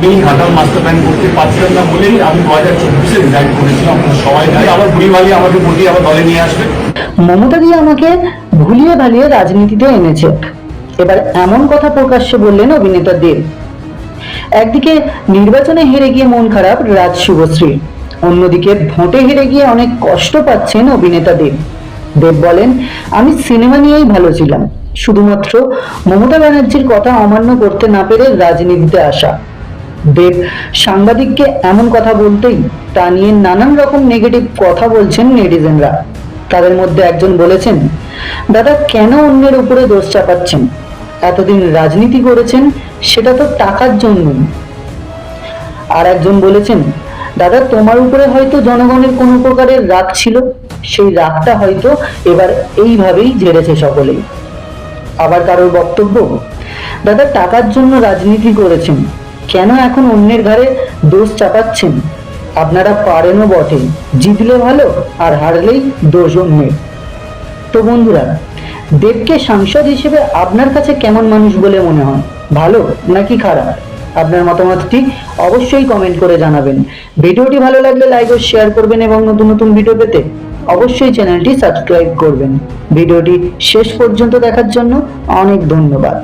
উনি Ghatal master plan করতে পারছিলেন না বলেই আমি 2024-এ রিজাইন করেছিলাম। আপনারা সবাই জানি আবার ঘুরি ভালিয়ে আমাকে বলিয়ে আবার দলে নিয়ে আসবে। মমতা দিয়ে আমাকে ভুলিয়ে ভালিয়ে রাজনীতিতে এনেছে, এবার এমন কথা প্রকাশ্যে বললেন অভিনেতা দেব। একদিকে নির্বাচনে হেরে গিয়ে মন খারাপ রাজ শুভশ্রী, অন্যদিকে ভোটে হেরে গিয়ে অনেক কষ্ট পাচ্ছেন অভিনেতা দেব। দেব বলেন, আমি সিনেমা নিয়েই ভালো ছিলাম, শুধুমাত্র মমতা ব্যানার্জির কথা অমান্য করতে না পেরে রাজনীতিতে আসা। দেব সাংবাদিককে এমন কথা বলতেই তা নিয়ে নানান রকম নেগেটিভ কথা বলছেন নেটিজেনরা। তাদের মধ্যে একজন বলেছেন, দাদা কেন অন্যের উপরে দোষ চাপাচ্ছেন? এতদিন রাজনীতি করেছেন, সেটা তো টাকার জন্যই। আর একজন বলেছেন, দাদা তোমার উপরে হয়তো জনগণের কোনো প্রকারের রাগ ছিল, সেই রাগটা হয়তো এবার এইভাবেই ঝেড়েছে সকলেই। আবার কারোর বক্তব্য, দাদা টাকার জন্য রাজনীতি করেছেন, কেন এখন অন্যের ঘাড়ে দোষ চাপাচ্ছেন? আপনারা পারেনও বটে, জিতলে ভালো আর হারলেই দোষ অন্যের। তো বন্ধুরা, দেবকে সাংসদ হিসেবে আপনার কাছে কেমন মানুষ বলে মনে হয়? ভালো নাকি খারাপ? আপনার মতামতটি অবশ্যই কমেন্ট করে জানাবেন। ভিডিওটি ভালো লাগলে লাইক ও শেয়ার করবেন এবং নতুন নতুন ভিডিও পেতে অবশ্যই চ্যানেলটি সাবস্ক্রাইব করবেন। ভিডিওটি শেষ পর্যন্ত দেখার জন্য অনেক ধন্যবাদ।